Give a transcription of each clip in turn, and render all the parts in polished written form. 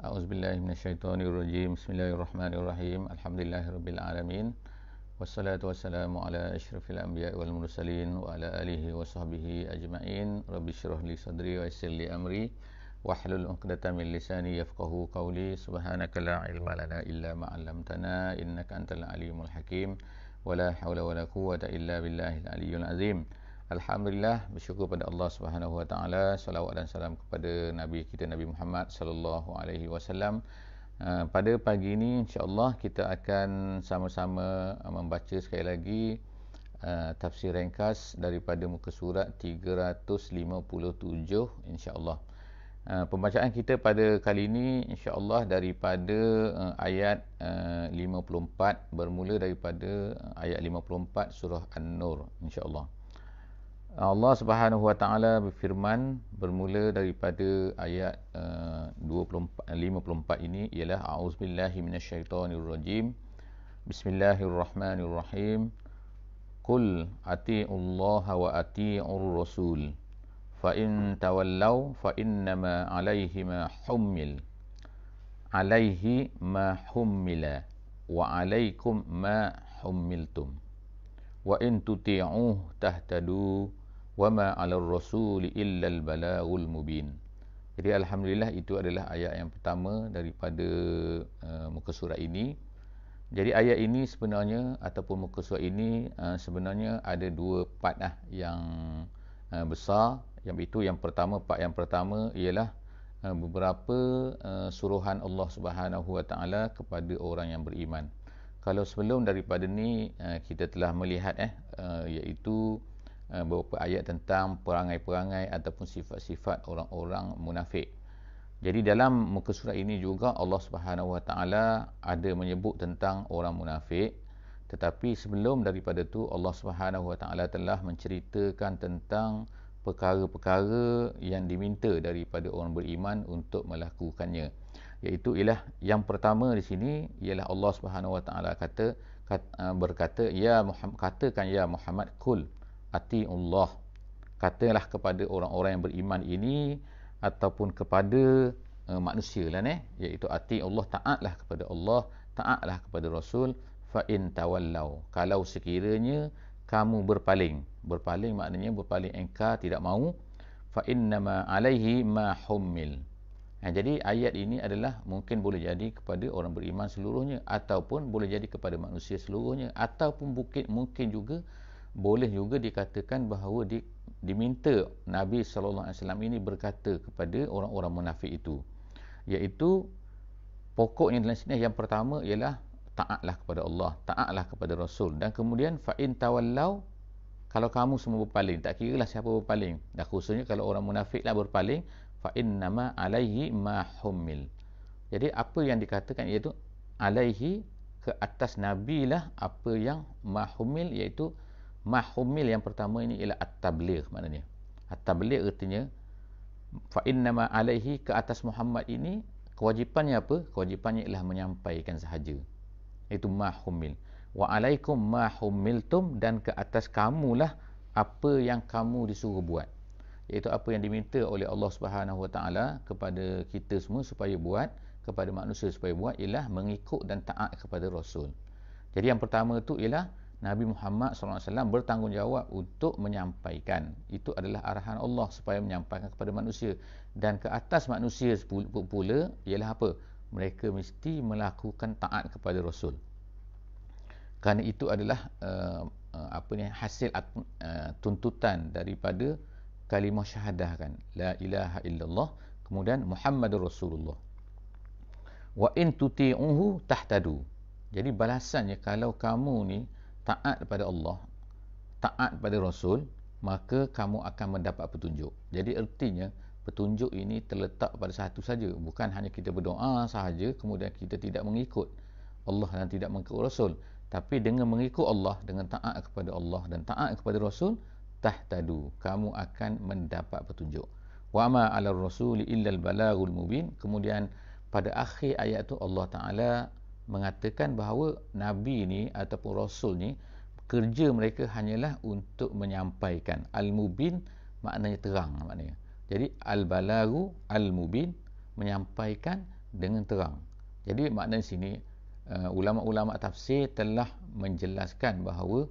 A'udzubillahi minasyaitonirrajim. Bismillahirrahmanirrahim. Alhamdulillahirabbil alamin. Wassalatu wassalamu ala asyrafil anbiya'i wal mursalin wa ala alihi wa sahbihi ajma'in. Rabbi shrah li sadri wa yassir li amri wahlul 'uqdatam min lisani yafqahu qawli. Subhanaka la ilma lana illa ma 'allamtana innaka antal alimul hakim. Wala haula wala quwwata illa billahil aliyyil azim. Alhamdulillah, bersyukur pada Allah Subhanahu Wa Taala, salawat dan salam kepada Nabi kita Nabi Muhammad sallallahu alaihi wasallam. Pada pagi ini insya-Allah kita akan sama-sama membaca sekali lagi tafsir ringkas daripada muka surat 357 insya-Allah. Pembacaan kita pada kali ini insya-Allah daripada ayat 54, bermula daripada ayat 54 surah An-Nur insya-Allah. Allah Subhanahu Wa Taala berfirman bermula daripada ayat 54 ini ialah a'udzubillahi minasyaitonirrajim. Bismillahirrahmanirrahim. Qul atii'ullaha wa atii'ur rasul. Fa in tawallaw fa innama 'alaihi ma hummil. 'Alaihi ma hummila wa 'alaikum ma hummiltum. Wa in tuti'uhu tahtadu wa ma 'alal rasuli illa al balaghul mubin. Jadi alhamdulillah itu adalah ayat yang pertama daripada muka surat ini. Jadi ayat ini sebenarnya ataupun muka surat ini sebenarnya ada dua part yang besar. Yang pertama, part yang pertama ialah beberapa suruhan Allah Subhanahu Wa Taala kepada orang yang beriman. Kalau sebelum daripada ni kita telah melihat iaitu beberapa ayat tentang perangai-perangai ataupun sifat-sifat orang-orang munafik. Jadi dalam muka surat ini juga Allah Subhanahu Wa Taala ada menyebut tentang orang munafik, tetapi sebelum daripada tu Allah Subhanahu Wa Taala telah menceritakan tentang perkara-perkara yang diminta daripada orang beriman untuk melakukannya. Iaitu ialah yang pertama di sini ialah Allah Subhanahu Wa Taala berkata, ya Muhammad, katakan ya Muhammad, kul atiullah, katalah kepada orang-orang yang beriman ini ataupun kepada manusia lah iaitu atiullah, taatlah kepada Allah, taatlah kepada Rasul. Fa in tawallaw, kalau sekiranya kamu berpaling maknanya berpaling engkar, tidak mahu, fa innama alaihi ma hummil. Jadi ayat ini adalah mungkin boleh jadi kepada orang beriman seluruhnya ataupun boleh jadi kepada manusia seluruhnya, ataupun mungkin juga boleh juga dikatakan bahawa diminta Nabi SAW ini berkata kepada orang-orang munafik itu, iaitu pokoknya dalam sini yang pertama ialah taatlah kepada Allah, taatlah kepada Rasul, dan kemudian fa in tawallaw, kalau kamu semua berpaling, tak kiralah siapa berpaling, dan khususnya kalau orang munafik lah berpaling, fa innama alaihi ma hummil. Jadi apa yang dikatakan iaitu alaihi, ke atas Nabi lah apa yang ma hummil, iaitu mahumil yang pertama ini ialah at-tabligh. Maknanya at-tabligh artinya fa innama alaihi, ke atas Muhammad ini kewajipannya apa? Kewajipannya ialah menyampaikan sahaja, itu mahumil. Wa alaikum mahumiltum, dan ke atas kamulah apa yang kamu disuruh buat, iaitu apa yang diminta oleh Allah Subhanahu Wa Taala kepada kita semua supaya buat, kepada manusia supaya buat, ialah mengikut dan taat kepada Rasul. Jadi yang pertama itu ialah Nabi Muhammad SAW bertanggungjawab untuk menyampaikan. Itu adalah arahan Allah supaya menyampaikan kepada manusia. Dan ke atas manusia pula ialah apa? Mereka mesti melakukan taat kepada Rasul. Kerana itu adalah hasil tuntutan daripada kalimah syahadah kan. La ilaha illallah, kemudian Muhammadur Rasulullah. Wa in tuti'uhu tahtadu. Jadi balasannya kalau kamu ni taat kepada Allah, taat kepada Rasul, maka kamu akan mendapat petunjuk. Jadi artinya petunjuk ini terletak pada satu saja, bukan hanya kita berdoa sahaja kemudian kita tidak mengikut Allah dan tidak mengikut Rasul, tapi dengan mengikut Allah, dengan taat kepada Allah dan taat kepada Rasul, tahtadu, kamu akan mendapat petunjuk. Wa ma 'alal rasuli illal balaghul mubin. Kemudian pada akhir ayat tu Allah Taala mengatakan bahawa Nabi ni ataupun Rasul ni kerja mereka hanyalah untuk menyampaikan. Al-Mubin maknanya terang maknanya. Jadi al-balaghu al-mubin, menyampaikan dengan terang. Jadi maknanya sini ulama-ulama tafsir telah menjelaskan bahawa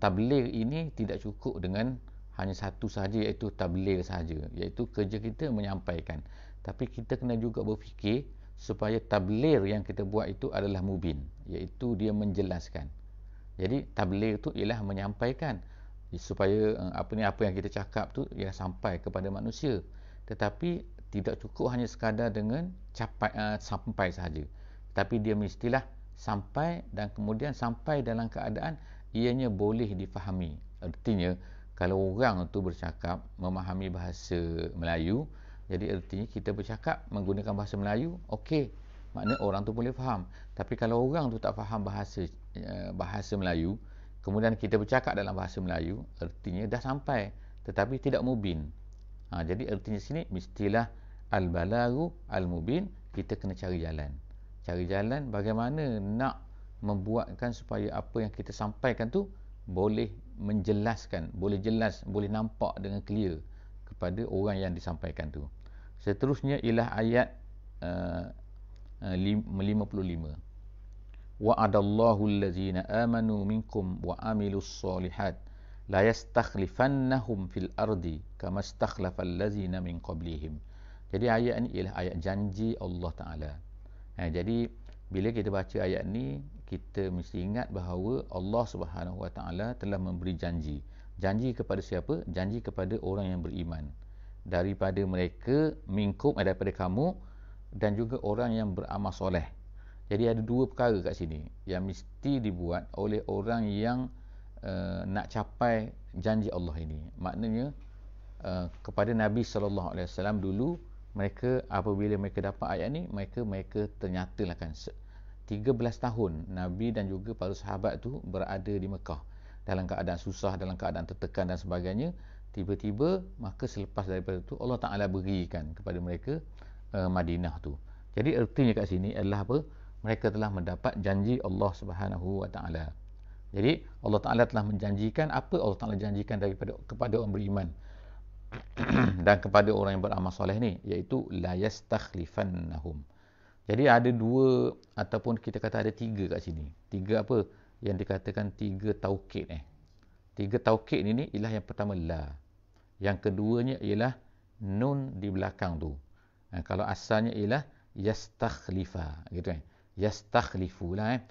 tabligh ini tidak cukup dengan hanya satu sahaja, iaitu tabligh sahaja, iaitu kerja kita menyampaikan, tapi kita kena juga berfikir supaya tabligh yang kita buat itu adalah mubin, iaitu dia menjelaskan. Jadi tabligh itu ialah menyampaikan supaya apa yang kita cakap tu ialah sampai kepada manusia. Tetapi tidak cukup hanya sekadar dengan sampai sahaja, tapi dia mestilah sampai, dan kemudian sampai dalam keadaan ianya boleh difahami. Artinya kalau orang tu bercakap memahami bahasa Melayu, jadi artinya kita bercakap menggunakan bahasa Melayu, okey, maknanya orang tu boleh faham. Tapi kalau orang tu tak faham bahasa Melayu, kemudian kita bercakap dalam bahasa Melayu, artinya dah sampai tetapi tidak mubin. Jadi artinya sini mestilah al-balaghu al-mubin, kita kena cari jalan bagaimana nak membuatkan supaya apa yang kita sampaikan tu boleh menjelaskan, boleh jelas, boleh nampak dengan clear kepada orang yang disampaikan tu. Seterusnya ialah ayat 55. Wa'adallahu allazina amanu minkum wa amilus solihat la yastakhlifannahum fil ardi kama istakhlafal ladzina min qablihim. Jadi ayat ni ialah ayat janji Allah Taala. Jadi bila kita baca ayat ni, kita mesti ingat bahawa Allah Subhanahu Wa Taala telah memberi janji. Janji kepada siapa? Janji kepada orang yang beriman. Daripada mereka, minkum, daripada kamu, dan juga orang yang beramal soleh. Jadi ada dua perkara kat sini yang mesti dibuat oleh orang yang nak capai janji Allah ini. Maknanya kepada Nabi SAW dulu, mereka apabila mereka dapat ayat ni, mereka ternyatakan 13 tahun Nabi dan juga para sahabat tu berada di Mekah dalam keadaan susah, dalam keadaan tertekan dan sebagainya. Tiba-tiba, maka selepas daripada tu Allah Ta'ala berikan kepada mereka Madinah tu. Jadi artinya kat sini adalah apa? Mereka telah mendapat janji Allah Subhanahu Wa Ta'ala. Jadi Allah Ta'ala telah menjanjikan apa? Allah Ta'ala janjikan kepada orang beriman dan kepada orang yang beramal soleh ni, iaitu la yastakhlifannahum. Jadi ada dua, ataupun kita kata ada tiga kat sini. Tiga apa? Yang dikatakan tiga taukid. Tiga taukid ini ialah yang pertama la. Yang keduanya ialah nun di belakang tu. Kalau asalnya ialah yastakhlifa, gitu yastakhlifu lah.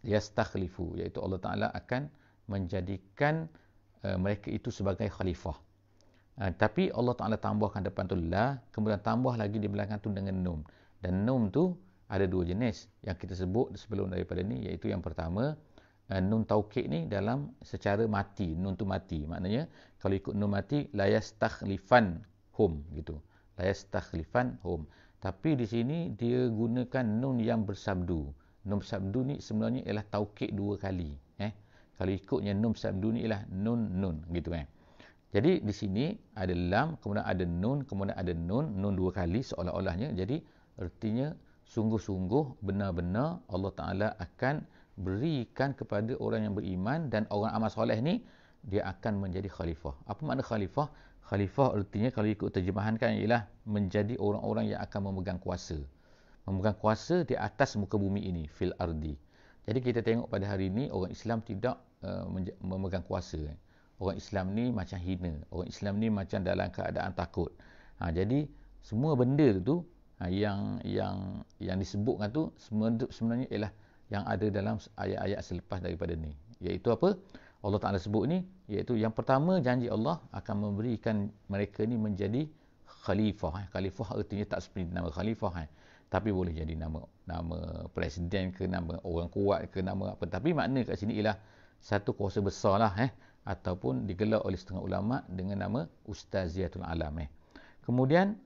Yastakhlifu, iaitu Allah Ta'ala akan menjadikan mereka itu sebagai khalifah. Tapi Allah Ta'ala tambahkan depan tu la, kemudian tambah lagi di belakang tu dengan nun. Dan nun tu ada dua jenis yang kita sebut sebelum daripada ni, iaitu yang pertama nun taukid ni dalam secara mati. Nun tu mati, maknanya kalau ikut nun mati la yastakhlifan hum, gitu. La yastakhlifan hum. Tapi di sini dia gunakan nun yang bersabdu. Nun bersabdu ni sebenarnya ialah taukid dua kali. Kalau ikutnya nun bersabdu ni ialah nun, gitu Jadi di sini ada lam, kemudian ada nun, kemudian ada nun dua kali seolah-olahnya. Jadi artinya sungguh-sungguh benar-benar Allah Ta'ala akan berikan kepada orang yang beriman dan orang amal soleh ni, dia akan menjadi khalifah. Apa makna khalifah? Khalifah artinya kalau ikut terjemahan kan ialah menjadi orang-orang yang akan memegang kuasa. Memegang kuasa di atas muka bumi ini, fil ardi. Jadi kita tengok pada hari ini orang Islam tidak memegang kuasa. Orang Islam ni macam hina. Orang Islam ni macam dalam keadaan takut. Jadi semua benda tu yang disebutkan tu sebenarnya ialah yang ada dalam ayat-ayat selepas daripada ni. Iaitu apa? Allah Ta'ala sebut ni, iaitu yang pertama, janji Allah akan memberikan mereka ni menjadi khalifah. Khalifah artinya tak seperti nama khalifah, tapi boleh jadi nama presiden ke, nama orang kuat ke, nama apa. Tapi makna kat sini ialah satu kuasa besar lah, ataupun digelar oleh setengah ulama dengan nama Ustaziatul Alam. Kemudian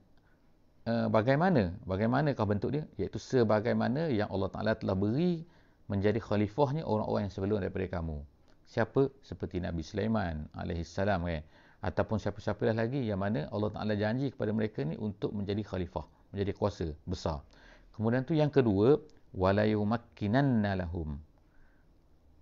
bagaimanakah bentuk dia? Iaitu sebagaimana yang Allah Ta'ala telah beri menjadi khalifahnya orang-orang yang sebelum daripada kamu. Siapa? Seperti Nabi Sulaiman alaihissalam, ataupun siapa-siapa lagi yang mana Allah Ta'ala janji kepada mereka ni untuk menjadi khalifah, menjadi kuasa besar. Kemudian tu yang kedua, wala yumakkinanna lahum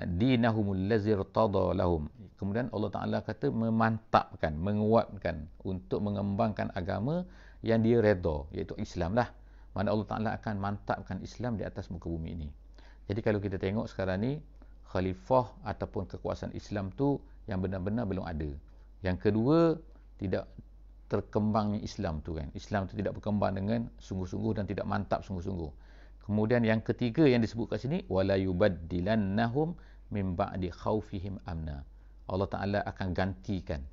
dinahumul ladzi irtada lahum. Kemudian Allah Ta'ala kata memantapkan, menguatkan untuk mengembangkan agama yang dia redha, iaitu Islam lah. mana Allah Ta'ala akan mantapkan Islam di atas muka bumi ini. Jadi kalau kita tengok sekarang ni, khalifah ataupun kekuasaan Islam tu yang benar-benar belum ada. Yang kedua, tidak terkembangnya Islam tu kan. Islam tu tidak berkembang dengan sungguh-sungguh dan tidak mantap sungguh-sungguh. Kemudian yang ketiga yang disebut kat sini, wala yubaddilannahum min ba'di khaufihim amna. Allah Ta'ala akan gantikan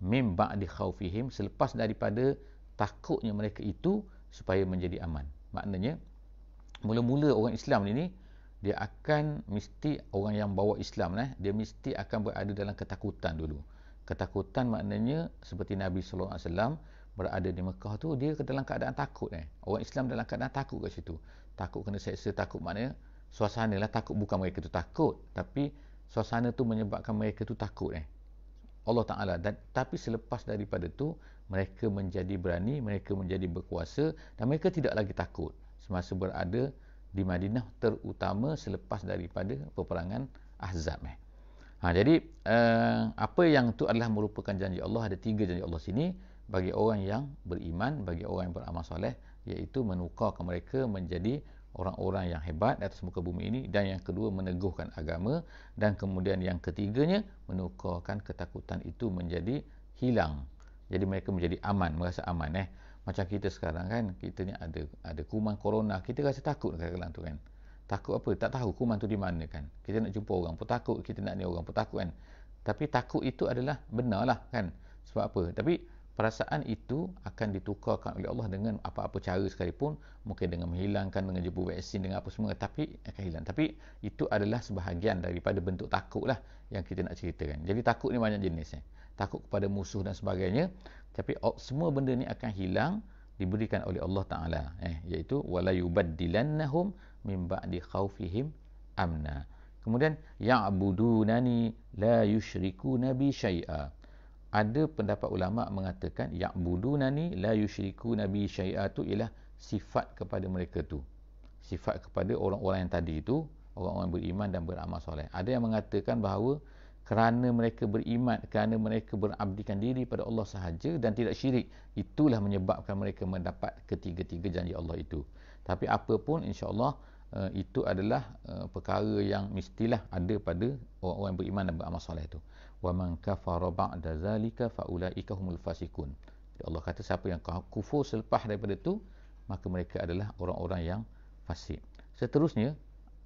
min ba'di khaufihim, selepas daripada takutnya mereka itu, supaya menjadi aman. Maknanya mula-mula orang Islam ini dia akan mesti, orang yang bawa Islam dia mesti akan berada dalam ketakutan dulu. Ketakutan maknanya seperti Nabi sallallahu alaihi wasallam berada di Mekah tu, dia dalam keadaan takut. Orang Islam dalam keadaan takut kat situ. Takut kena seksa, takut maknanya suasana lah takut, bukan mereka tu takut, tapi suasana tu menyebabkan mereka tu takut. Allah Ta'ala. Tapi selepas daripada tu, mereka menjadi berani, mereka menjadi berkuasa, dan mereka tidak lagi takut semasa berada di Madinah, terutama selepas daripada peperangan Ahzab. Jadi apa yang itu adalah merupakan janji Allah. Ada 3 janji Allah sini bagi orang yang beriman, bagi orang yang beramal soleh, iaitu menukarkan mereka menjadi orang-orang yang hebat di atas muka bumi ini, dan yang kedua meneguhkan agama, dan kemudian yang ketiganya menukarkan ketakutan itu menjadi hilang. Jadi mereka menjadi aman, merasa aman. Macam kita sekarang kan, kita ni ada kuman corona, kita rasa takut kadang-kadang tu kan. Takut apa? Tak tahu kuman tu di mana kan. Kita nak jumpa orang pun takut, kita nak ni orang pun takut kan. Tapi takut itu adalah benar lah kan. Sebab apa? Tapi perasaan itu akan ditukarkan oleh Allah dengan apa-apa cara sekalipun, mungkin dengan menghilangkan, dengan jemput vaksin, dengan apa semua, tapi akan hilang. Tapi itu adalah sebahagian daripada bentuk takut lah yang kita nak ceritakan. Jadi takut ni banyak jenis. Takut kepada musuh dan sebagainya, tapi semua benda ni akan hilang, diberikan oleh Allah Ta'ala, iaitu wala yubaddilannahum min ba'di khaufihim amna. Kemudian ya'budunani la yusyrikuna bi syai'a. Ada pendapat ulama mengatakan ya'budunani la yusyrikuna bi syai'a tu ialah sifat kepada mereka tu. Sifat kepada orang-orang yang tadi itu, orang-orang beriman dan beramal soleh. Ada yang mengatakan bahawa kerana mereka beriman, kerana mereka berabdikan diri pada Allah sahaja dan tidak syirik, itulah menyebabkan mereka mendapat ketiga-tiga janji Allah itu. Tapi apapun, insya-Allah itu adalah perkara yang mestilah ada pada orang-orang yang beriman dan beramal soleh itu. Wa man kafara ba'da zalika faulaika humul fasiqun. Allah kata siapa yang kufur selepas daripada itu, maka mereka adalah orang-orang yang fasik. Seterusnya,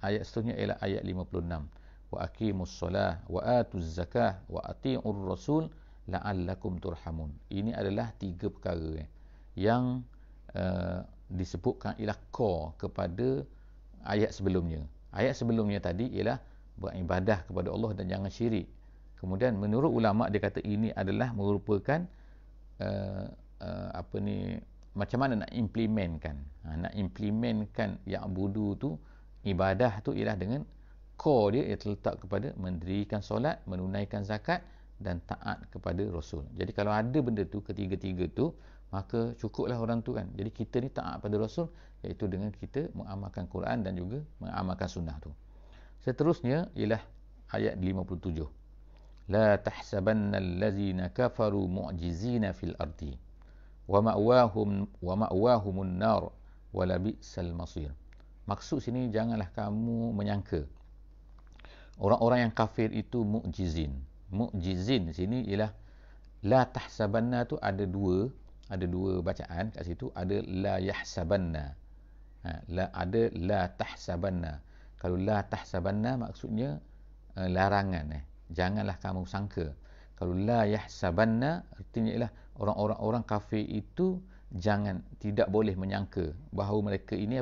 ayat seterusnya ialah ayat 56. Wa aqimus solah wa atuz zakah wa ati'ur rasul la'allakum turhamun. Ini adalah 3 perkara yang disebutkan ialah core kepada ayat sebelumnya. Ayat sebelumnya tadi ialah beribadah kepada Allah dan jangan syirik. Kemudian menurut ulama dia kata ini adalah merupakan macam mana nak implementkan. Nak implementkan ya'budu tu, ibadah tu ialah dengan core dia ia terletak kepada mendirikan solat, menunaikan zakat dan taat kepada Rasul. Jadi kalau ada benda tu, ketiga-tiga tu, maka cukuplah orang tu kan. Jadi kita ni taat pada Rasul, iaitu dengan kita mengamalkan Quran dan juga mengamalkan sunnah tu. Seterusnya ialah ayat 57. La tahsabanna allazina kafaru mu'jizina fil ardi wa ma'wahumun nar wa la bi'sal masir. Maksud sini, janganlah kamu menyangka orang-orang yang kafir itu mu'jizin. Mu'jizin di sini ialah la tahsabanna tu ada dua bacaan kat situ. Ada la yahsabanna. Ada la tahsabanna. Kalau la tahsabanna maksudnya larangan. Janganlah kamu sangka. Kalau la yahsabanna artinya ialah orang-orang kafir itu tidak boleh menyangka bahawa mereka ini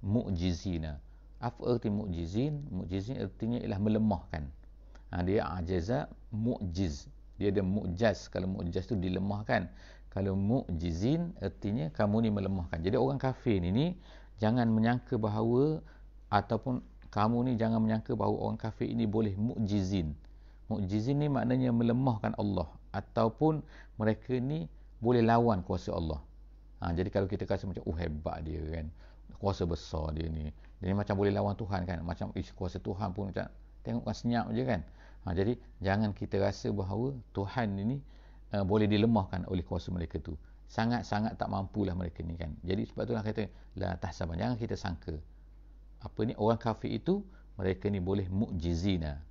mu'jizina. Apa arti mu'jizin? Mu'jizin artinya ialah melemahkan. Dia ajaza mu'jiz. Dia ada mu'jaz. Kalau mu'jaz tu dilemahkan. Kalau mu'jizin artinya kamu ni melemahkan. Jadi orang kafir ni jangan menyangka bahawa, ataupun kamu ni jangan menyangka bahawa orang kafir ini boleh mu'jizin. Mu'jizin ni maknanya melemahkan Allah, ataupun mereka ni boleh lawan kuasa Allah. Jadi kalau kita rasa macam hebat dia kan, kuasa besar dia ni, jadi macam boleh lawan Tuhan kan, macam kuasa Tuhan pun macam tengok kan senyap je kan. Jadi jangan kita rasa bahawa Tuhan ini boleh dilemahkan oleh kuasa mereka tu. sangat-sangat tak mampulah mereka ni kan. Jadi sebab itulah kata la tahsaban, jangan kita sangka apa ni orang kafir itu mereka ni boleh mu'jizina,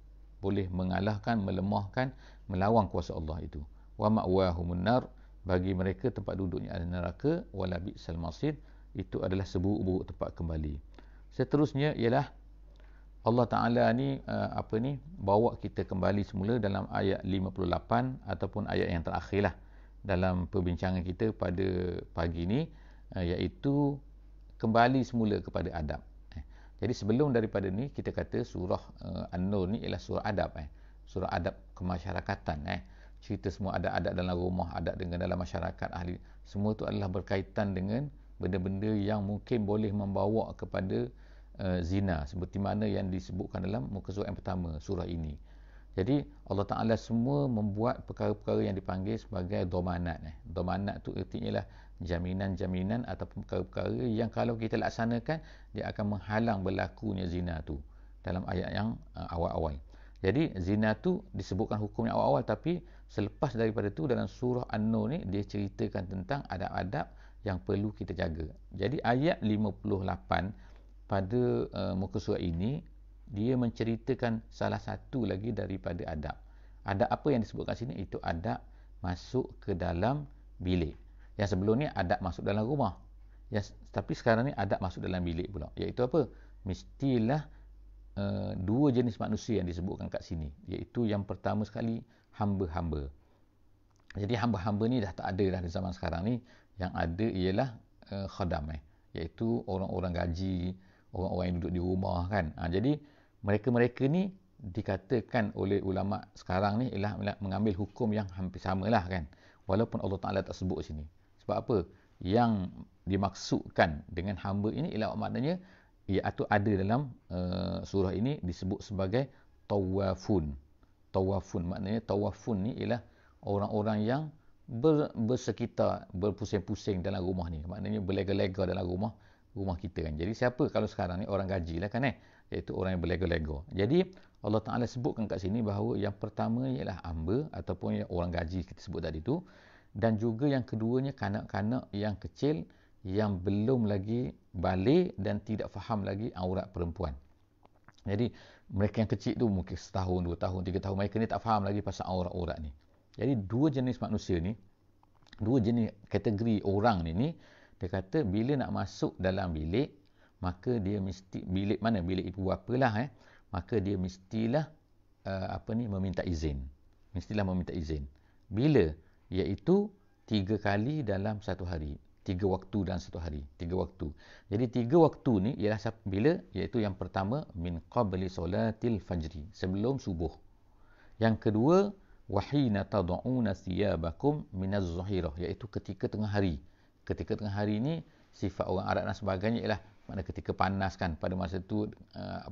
boleh mengalahkan, melemahkan, melawan kuasa Allah itu. Wa ma'wahumun nar, bagi mereka tempat duduknya adalah neraka, wala bi'sal masir, itu adalah seburuk-buruk tempat kembali. Seterusnya ialah Allah Ta'ala ni bawa kita kembali semula dalam ayat 58 ataupun ayat yang terakhir lah dalam perbincangan kita pada pagi ni, iaitu kembali semula kepada adab. Jadi sebelum daripada ni kita kata surah An-Nur ni ialah surah adab, surah adab kemasyarakatan. Cerita semua adab-adab dalam rumah, adab dengan dalam masyarakat ahli, semua tu adalah berkaitan dengan benda-benda yang mungkin boleh membawa kepada zina, seperti mana yang disebutkan dalam muka surat yang pertama surah ini. Jadi Allah Ta'ala semua membuat perkara-perkara yang dipanggil sebagai domanat. Domanat tu artinya lah jaminan-jaminan ataupun perkara-perkara yang kalau kita laksanakan, dia akan menghalang berlakunya zina tu dalam ayat yang awal-awal. Jadi zina tu disebutkan hukum yang awal-awal, tapi selepas daripada tu dalam surah An-Nur ni dia ceritakan tentang adab-adab yang perlu kita jaga. Jadi ayat 58 pada muka surat ini dia menceritakan salah satu lagi daripada adab. Adab apa yang disebutkan sini? Itu adab masuk ke dalam bilik. Yang sebelum ni adab masuk dalam rumah. Tapi sekarang ni adab masuk dalam bilik pula. Iaitu apa? Mestilah dua jenis manusia yang disebutkan kat sini. Iaitu yang pertama sekali hamba-hamba. Jadi hamba-hamba ni dah tak ada dah di zaman sekarang ni. Yang ada ialah khadam, iaitu orang-orang gaji, orang-orang yang duduk di rumah kan. Jadi mereka-mereka ni dikatakan oleh ulama sekarang ni ialah mengambil hukum yang hampir samalah kan. Walaupun Allah Ta'ala tak sebut sini. Sebab apa? Yang dimaksudkan dengan hamba ini ialah maknanya iaitu ada dalam surah ini disebut sebagai tawafun. Tawafun maknanya tawafun ni ialah orang-orang yang bersekitar, berpusing-pusing dalam rumah ni. Maknanya berlega-lega dalam rumah kita kan. Jadi siapa kalau sekarang ni orang gaji lah kan iaitu orang yang berlega-lega. Jadi Allah Ta'ala sebutkan kat sini bahawa yang pertama ialah hamba ataupun yang orang gaji kita sebut tadi tu, dan juga yang keduanya kanak-kanak yang kecil yang belum lagi balik dan tidak faham lagi aurat perempuan. Jadi mereka yang kecil tu mungkin setahun, 2 tahun, 3 tahun, mereka ni tak faham lagi pasal aurat-aurat ni. Jadi dua jenis manusia ni, dua jenis kategori orang ni dia kata bila nak masuk dalam bilik, maka dia mesti, bilik mana? Bilik ibu bapa lah maka dia mestilah meminta izin. Mestilah meminta izin. Bila? Iaitu 3 kali dalam satu hari. 3 waktu dalam satu hari. 3 waktu. Jadi 3 waktu ni ialah bila? Iaitu yang pertama min qabli solatil fajri, sebelum subuh. Yang kedua wahina tad'una thiyabakum minaz zahirah, iaitu ketika tengah hari. Ketika tengah hari ni sifat orang Arab dan sebagainya ialah makna ketika panas kan pada masa tu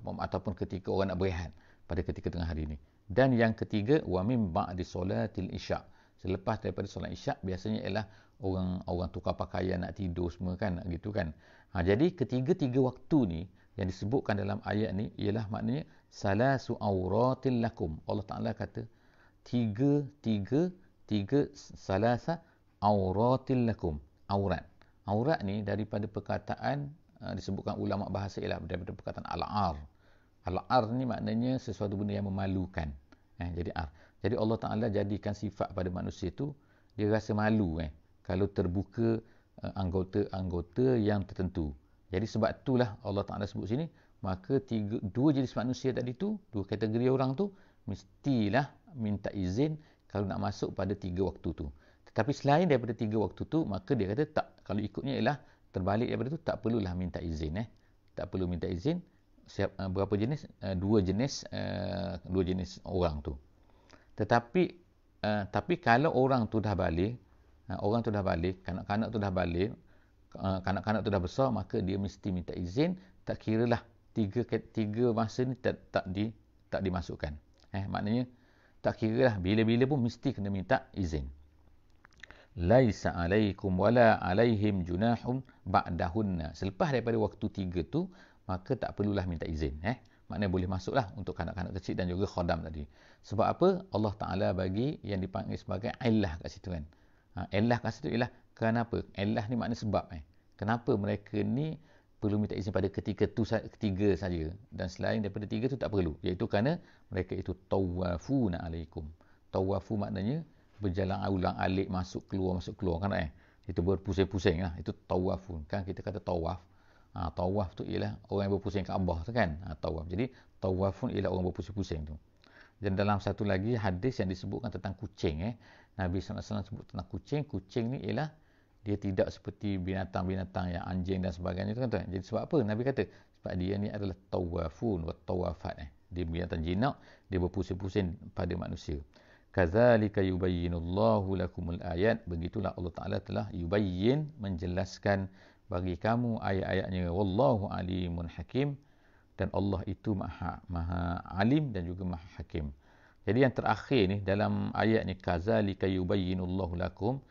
ataupun ketika orang nak berehat pada ketika tengah hari ni. Dan yang ketiga wa min ba'di solatil isya', selepas daripada solat isyak biasanya ialah orang tukar pakaian nak tidur semua kan gitu kan. Jadi ketiga-tiga waktu ni yang disebutkan dalam ayat ni ialah maknanya salasu auratil lakum. Allah Taala kata tiga salasa auratil lakum. Aurat ni daripada perkataan disebutkan ulama bahasa ialah daripada perkataan al-ar. Al-ar ni maknanya sesuatu benda yang memalukan. Jadi Allah Ta'ala jadikan sifat pada manusia tu, dia rasa malu kalau terbuka anggota-anggota yang tertentu. Jadi sebab itulah Allah Ta'ala sebut sini, maka dua jenis manusia tadi tu, dua kategori orang tu, mestilah minta izin kalau nak masuk pada 3 waktu tu. Tetapi selain daripada 3 waktu tu, maka dia kata tak, kalau ikutnya ialah terbalik daripada tu, tak perlulah minta izin. Tak perlu minta izin. Berapa jenis? Dua jenis orang tu. Tapi kalau orang tu dah balik, kanak-kanak tu dah balik, kanak-kanak tu dah besar, maka dia mesti minta izin. Tak kiralah tiga masa ni tak dimasukkan. Maknanya tak kiralah bila-bila pun mesti kena minta izin. Laisa alaikum wala alaihim junahum ba'dahunna. Selepas daripada waktu 3 tu, maka tak perlulah minta izin. Maknanya boleh masuklah untuk kanak-kanak kecil dan juga khadam tadi. Sebab apa? Allah Ta'ala bagi yang dipanggil sebagai illah kat situ kan. Illah kat situ ialah Kenapa? Illah ni makna sebab. Kenapa mereka ni perlu minta izin pada ketiga saja, dan selain daripada tiga tu tak perlu, iaitu kerana mereka itu tawafuna alaikum. Tawafu maknanya berjalan ulang-alik, masuk keluar kan, itu berpusing-pusing lah, itu tawafun. Kan kita kata tawaf, tawaf tu ialah orang yang berpusing Kaabah tu kan, tawaf. Jadi tawafun ialah orang berpusing-pusing tu. Dan dalam satu lagi hadis yang disebutkan tentang kucing, Nabi SAW sebut tentang kucing ni ialah dia tidak seperti binatang-binatang yang anjing dan sebagainya tu kan, tuan. Jadi sebab apa Nabi kata? Sebab dia ni adalah tawafun wa tawafat. Dia binatang jinak, dia berpusing-pusing pada manusia. Kadzalika yubayyinullahu lakumul ayat. Begitulah Allah Taala telah yubayyin, menjelaskan bagi kamu ayat-ayatnya. Wallahu alimun hakim. Dan Allah itu maha alim dan juga maha hakim. Jadi yang terakhir ni dalam ayat ni, kadzalika yubayyinullahu lakum,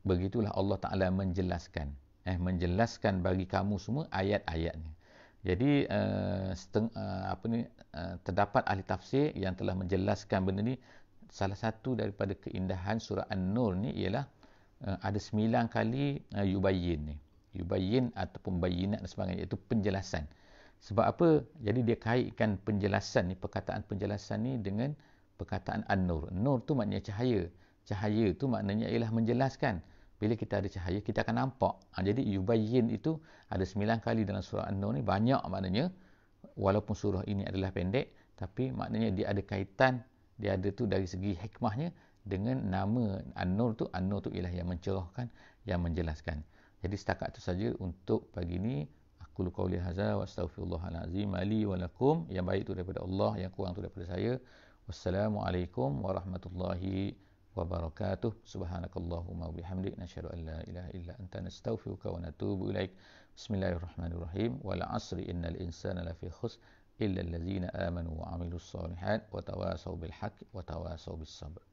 begitulah Allah Ta'ala menjelaskan, menjelaskan bagi kamu semua ayat-ayatnya. Jadi terdapat ahli tafsir yang telah menjelaskan benda ni. Salah satu daripada keindahan surah An-Nur ni ialah ada 9 kali yubayyin ni, yubayyin ataupun bayyinat dan sebagainya, iaitu penjelasan. Sebab apa? Jadi dia kaitkan penjelasan ni, perkataan penjelasan ni dengan perkataan An-Nur. Nur tu maknanya cahaya. Cahaya tu maknanya ialah menjelaskan. Bila kita ada cahaya, kita akan nampak. Jadi yubayyin itu ada 9 kali dalam surah An-Nur ni. Banyak maknanya. Walaupun surah ini adalah pendek, tapi maknanya dia ada kaitan, dia ada tu dari segi hikmahnya dengan nama An-Nur tu. An-Nur tu ialah yang mencerahkan, yang menjelaskan. Jadi setakat itu saja untuk pagi ini. Aku qauli hadza wa astaghfirullahal azim li wa lakum. Yang baik itu daripada Allah, yang kurang itu daripada saya. Wassalamualaikum warahmatullahi wabarakatuh. Subhanakallahumma wa bihamdik, nasyhadu an la ilaha illa anta, nastaghfiruka wa natubu ilaik. Bismillahirrahmanirrahim. Wal 'asri innal insana lafi khusr illa allazina amanu wa 'amilus solihat wa tawasaw bil haqqi wa tawasaw bis sabr.